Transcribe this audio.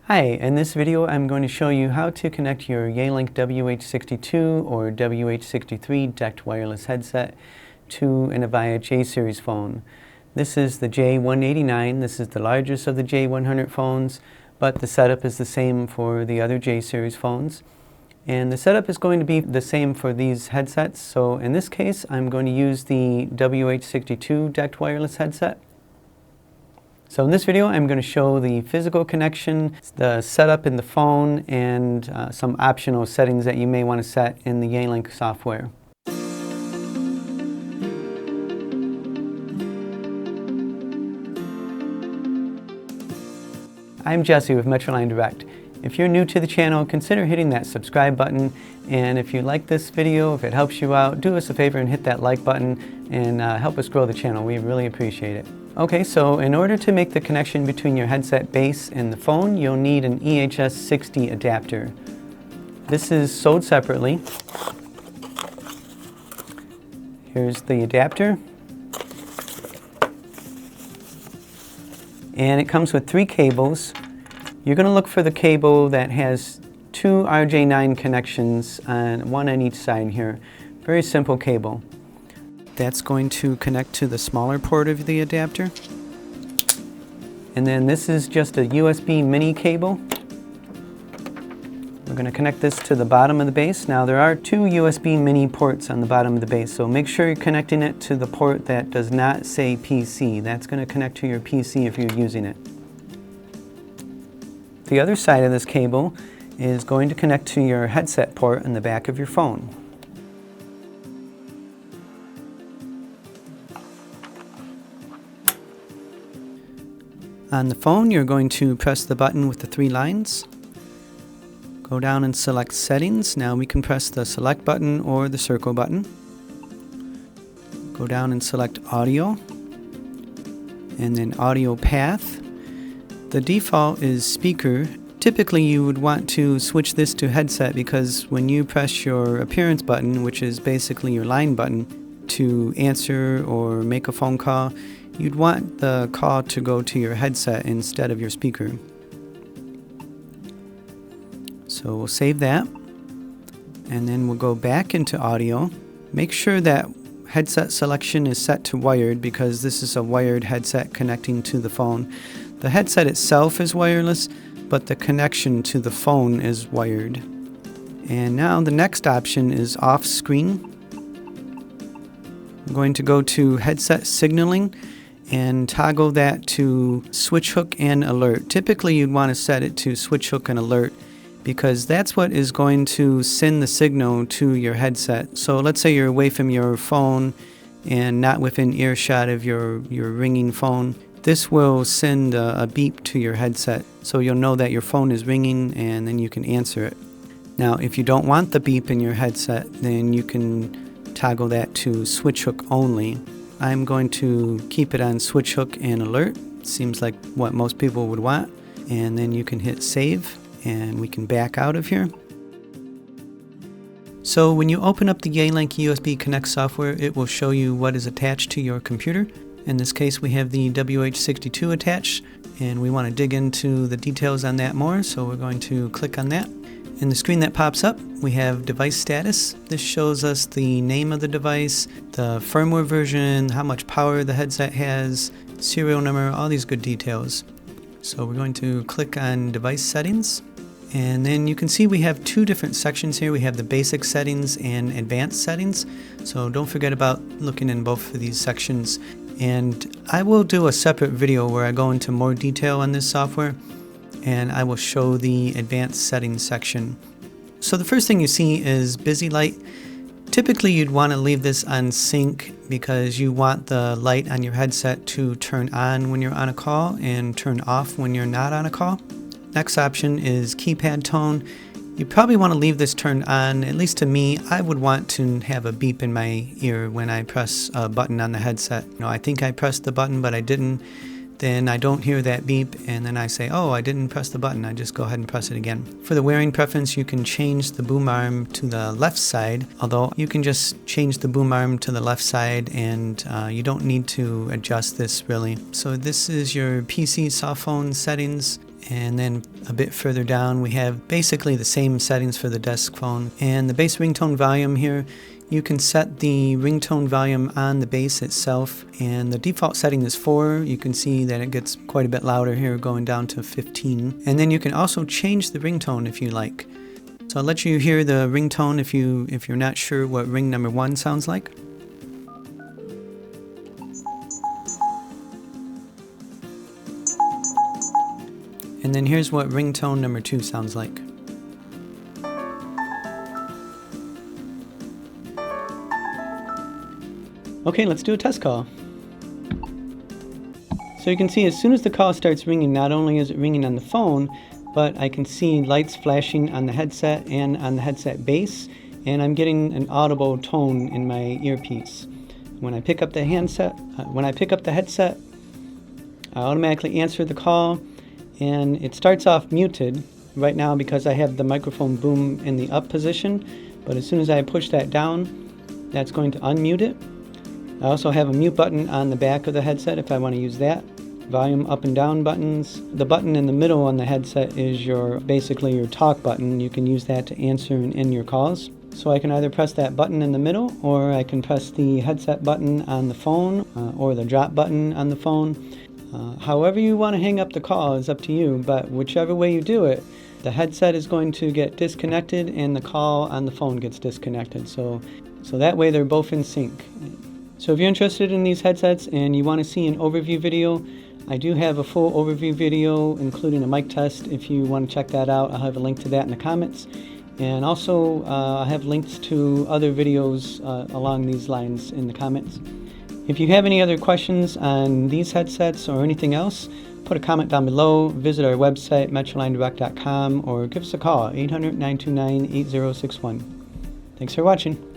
Hi, in this video I'm going to show you how to connect your Yealink WH62 or WH63 DECT wireless headset to an Avaya J-Series phone. This is the J189. This is the largest of the J100 phones, but the setup is the same for the other J-Series phones. And the setup is going to be the same for these headsets. So in this case, I'm going to use the WH62 DECT wireless headset. So in this video, I'm going to show the physical connection, the setup in the phone, and some optional settings that you may want to set in the Yealink software. I'm Jesse with Metroline Direct. If you're new to the channel, consider hitting that subscribe button, and if you like this video, if it helps you out, do us a favor and hit that like button and help us grow the channel. We really appreciate it. Okay, so in order to make the connection between your headset base and the phone, you'll need an EHS60 adapter. This is sold separately. Here's the adapter. And it comes with 3 cables. You're going to look for the cable that has 2 RJ9 connections, one on each side here. Very simple cable. That's going to connect to the smaller port of the adapter. And then this is just a USB mini cable. We're going to connect this to the bottom of the base. Now there are 2 USB mini ports on the bottom of the base, so make sure you're connecting it to the port that does not say PC. That's going to connect to your PC if you're using it. The other side of this cable is going to connect to your headset port on the back of your phone. On the phone, you're going to press the button with the 3 lines. Go down and select Settings. Now we can press the Select button or the circle button. Go down and select Audio, and then Audio Path. The default is Speaker. Typically you would want to switch this to headset because when you press your Appearance button, which is basically your line button, to answer or make a phone call, you'd want the call to go to your headset instead of your speaker. So we'll save that, and then we'll go back into audio. Make sure that headset selection is set to wired because this is a wired headset connecting to the phone. The headset itself is wireless, but the connection to the phone is wired. And now the next option is off screen. I'm going to go to headset signaling and toggle that to switch hook and alert. Typically you'd want to set it to switch hook and alert because that's what is going to send the signal to your headset. So let's say you're away from your phone and not within earshot of your ringing phone. This will send a beep to your headset so you'll know that your phone is ringing and then you can answer it. Now if you don't want the beep in your headset, then you can toggle that to switch hook only. I'm going to keep it on switch hook and alert. Seems like what most people would want. And then you can hit save and we can back out of here. So when you open up the Yealink USB Connect software, it will show you what is attached to your computer. In this case we have the WH62 attached and we want to dig into the details on that more, so we're going to click on that. In the screen that pops up, we have device status. This shows us the name of the device, the firmware version, how much power the headset has, serial number, all these good details. So we're going to click on device settings. And then you can see we have 2 different sections here. We have the basic settings and advanced settings. So don't forget about looking in both of these sections. And I will do a separate video where I go into more detail on this software, and I will show the advanced settings section. So the first thing you see is busy light. Typically you'd want to leave this on sync because you want the light on your headset to turn on when you're on a call and turn off when you're not on a call. Next option is keypad tone. You probably want to leave this turned on. At least to me, I would want to have a beep in my ear when I press a button on the headset. I think I pressed the button but I didn't. Then I don't hear that beep and then I say, oh, I didn't press the button. I just go ahead and press it again. For the wearing preference, you can change the boom arm to the left side, although you can just change the boom arm to the left side and you don't need to adjust this really. So this is your PC soft phone settings. And then a bit further down we have basically the same settings for the desk phone. And the bass ringtone volume here, you can set the ringtone volume on the bass itself, and the default setting is 4. You can see that it gets quite a bit louder here, going down to 15. And then you can also change the ringtone if you like. So I'll let you hear the ringtone if you're not sure what ring number 1 sounds like. And then here's what ringtone number 2 sounds like. Okay, let's do a test call. So you can see as soon as the call starts ringing, not only is it ringing on the phone, but I can see lights flashing on the headset and on the headset base, and I'm getting an audible tone in my earpiece. When I pick up the headset, I automatically answer the call, and it starts off muted right now because I have the microphone boom in the up position, but as soon as I push that down, that's going to unmute it. I also have a mute button on the back of the headset if I want to use that. Volume up and down buttons. The button in the middle on the headset is basically your talk button. You can use that to answer and end your calls. So I can either press that button in the middle, or I can press the headset button on the phone, or the drop button on the phone. However you want to hang up the call is up to you, but whichever way you do it, the headset is going to get disconnected and the call on the phone gets disconnected. So that way they're both in sync. So if you're interested in these headsets and you want to see an overview video, I do have a full overview video including a mic test. If you want to check that out, I'll have a link to that in the comments. And also I have links to other videos along these lines in the comments. If you have any other questions on these headsets or anything else, put a comment down below, visit our website, metrolinedirect.com, or give us a call, 800-929-8061. Thanks for watching.